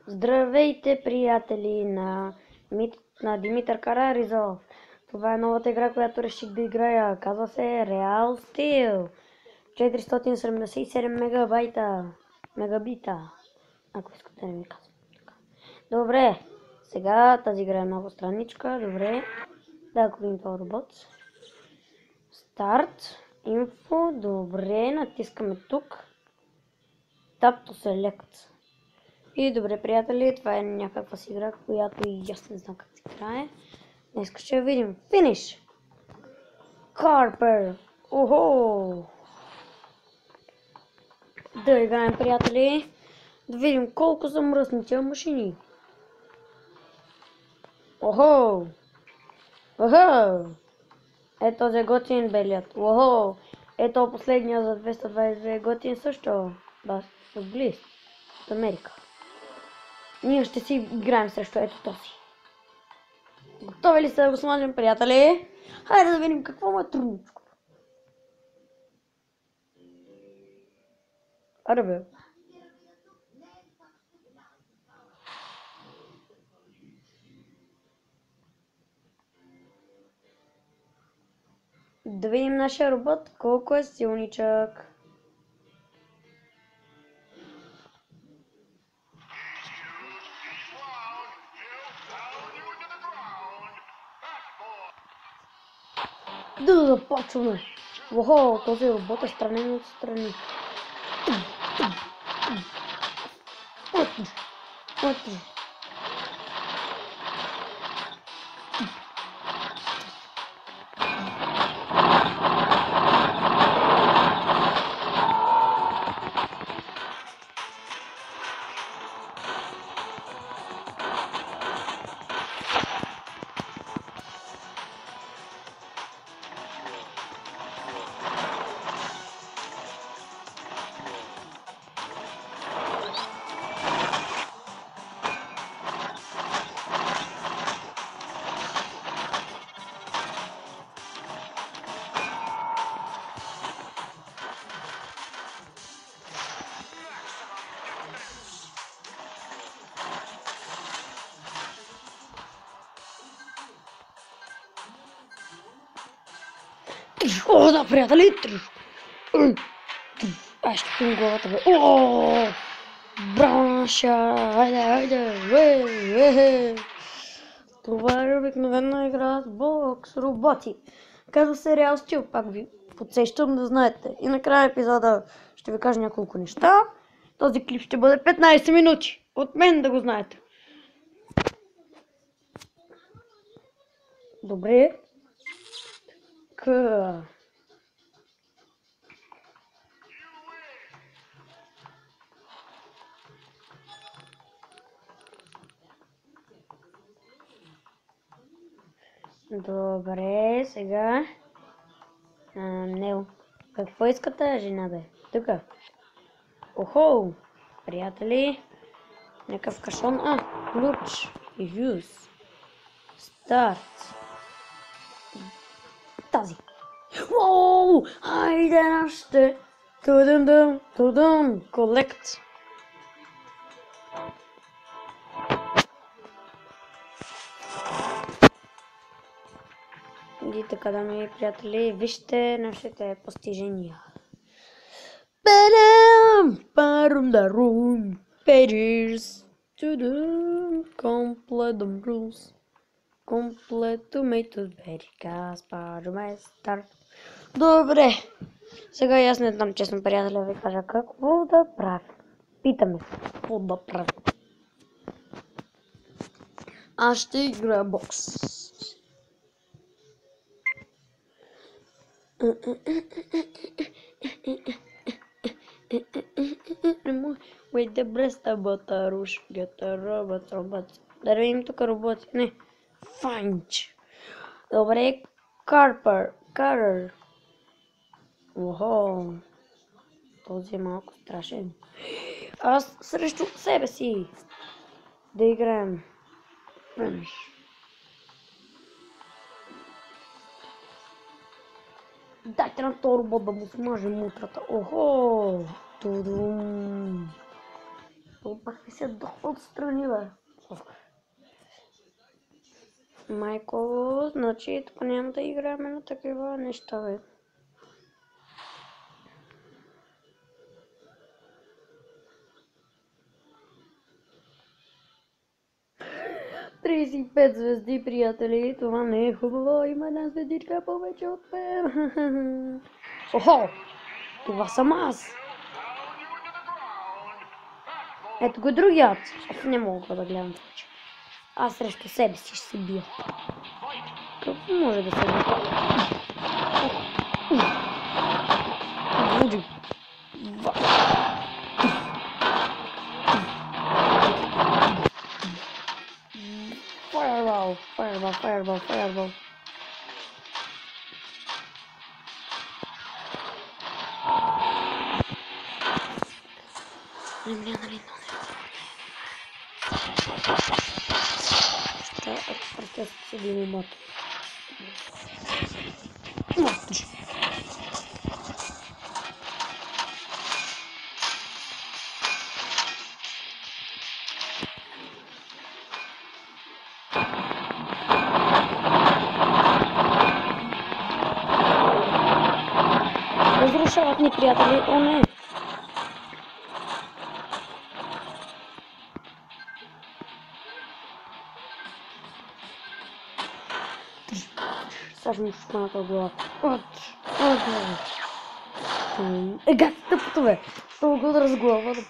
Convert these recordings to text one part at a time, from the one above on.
Здравейте, приятели на Димитър Караризов. Това е новата игра, която реших да играя. Казва се Real Steel. 477 мегабита. Ако искате да не ми казвам. Добре, сега тази игра е много страничка. Добре, да купим този робот. Старт, инфо, добре, натискаме тук. Tap to select. И добре, приятели, това е някаква си игра, която и аз не знам как се играе. Днес ще видим. Финиш! Карпер! Охо! Да играем, приятели. Да видим колко са мръсни тия машини. Охо! Охо! Ето този е готин белият. Охо! Ето последния за 222 готин също. Да, отблизо. От Америка. Ние ще си играем срещу ето този. Готови ли сте да го смажем, приятели? Хайде да видим какво му е трудничко. Аре бе. Да видим нашия робот колко е силничък. Да започваме. Охо, този робот е странен отстрани. О, да, приятели! Ай, ще пим главата, бе. О, браша! Хайде! Това е обикновена игра с бокс роботи. Казва се Real Steel, пак ви подсещам да знаете. И накрая епизода ще ви кажа няколко неща. Този клип ще бъде 15 минути. От мен да го знаете. Добре. Добре, сега. Него. Какво искате, жена, бе? Тука. Охо! Приятели. Някакъв кашон. Ключ. Use. Старт. Тази. Уоу! Хайде нашите. Тудум. Collect. И така, дами и приятели, вижте нашите постижения. Парум-дарум, pages, complete the rules, complete tomatoes, very Каспар, старт. Добре, сега аз не знам, честно, приятеля, ви кажа какво да правя. Питаме, какво да правя. Аз ще играя бокс. Wait the breast about a rush, get a robot. Да видим тук роботи. Не. Фанч. Добре. Карър. Охо. Този е малко страшен. Аз срещу себе си. Да играем. Дайте на този робот да му смажем утрата. Охо! Тудум! Пак ми се отстрани, бе. Майко, значи тук няма да играем на такива неща, бе. Тридесет и пет звезди, приятели, това не е хубаво, има една звездичка повече от мен. Охо, това съм аз. Ето го другият. Не мога да гледам повече. Аз срещу себе си ще се бия. Какво може да се бие? Буди. Fireball, fireball, fireball, fireball. Просто си да ми мото. Мото. Разрушават ни, приятели, о не! Сажам шпаната от главата. Гад, тъпото бе! Това го удара с главата.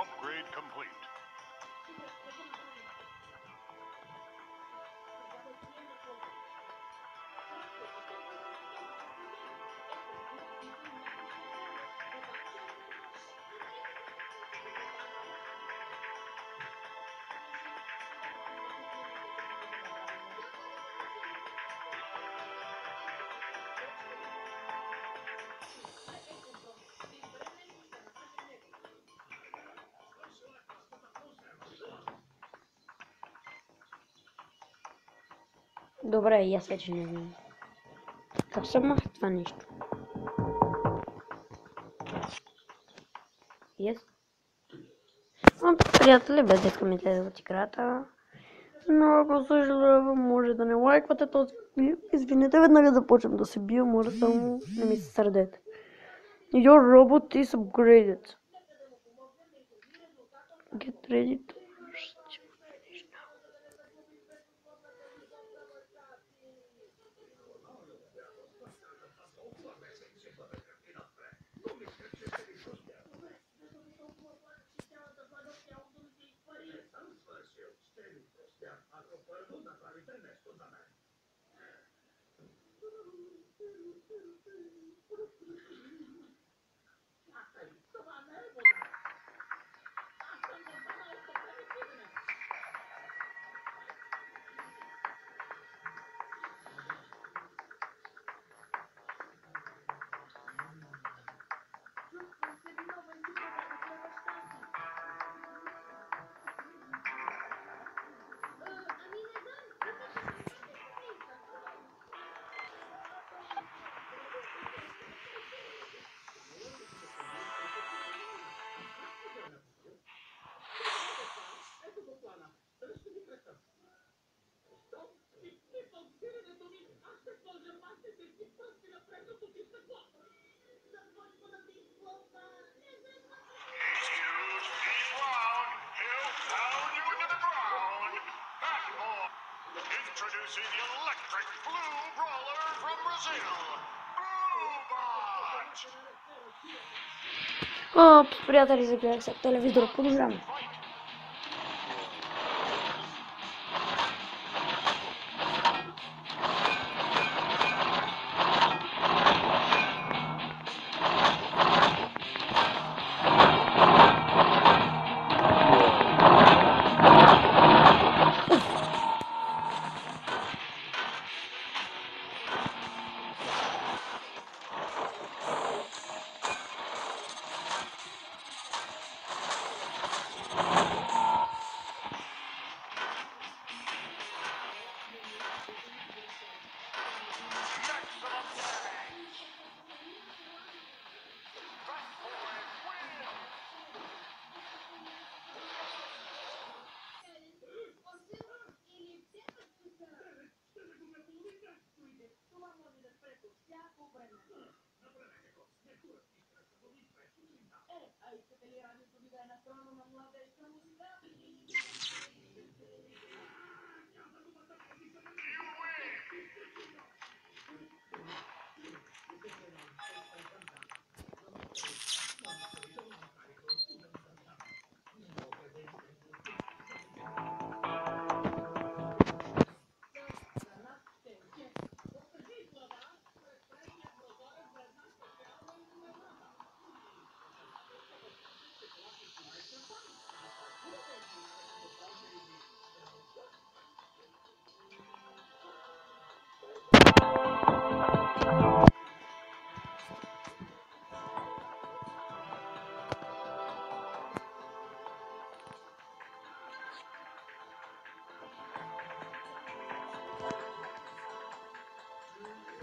Upgrade complete. Добре, и аз вече не знам. Как се маха това нещо? Yes. Приятели, без да искаме от играта. Много съжалявам, може да не лайквате този клип. Извинете, веднага започвам да се бия, може само не ми се сърдете. Your robot is upgraded. Get ready to rush. Down you into the ground. Bad boy. Introducing the electric blue brawler from Brazil. Bluebot. Ops, приятели, загледах се телевизора, продължаваме.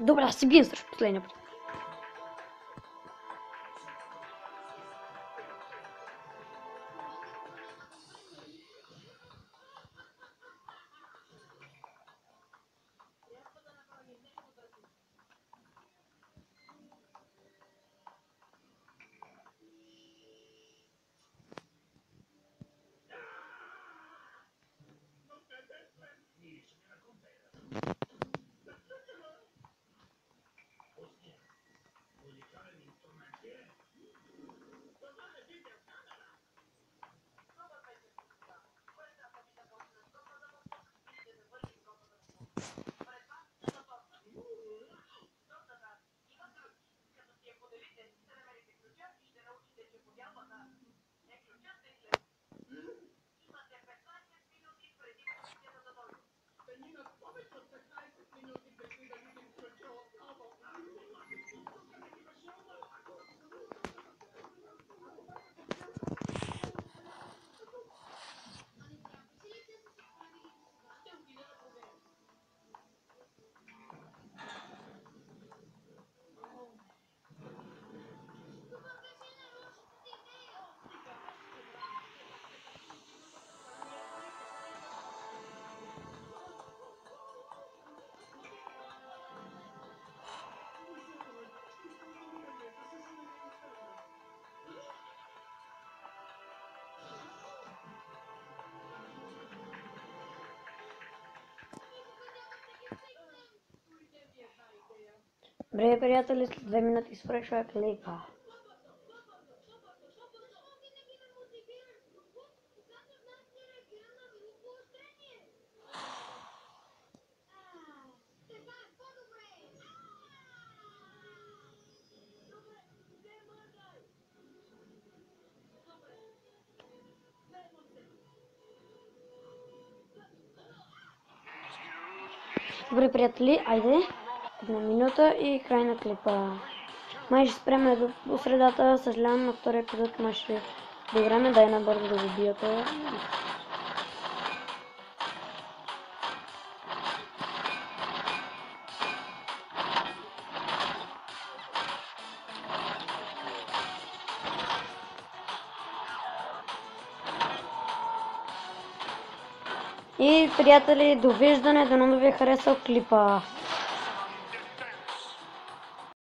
Добре, аз си бием срещу последния път. Добре, приятели, след 2 минути свършва клипа. Добре, приятели, айде. 1 минута и край на клипа. Май ще спреме до средата, съжалявам, на втория епизод май ще доиграме, дай набързо да го бията. И приятели, довиждане, дано да ви е харесал клипа.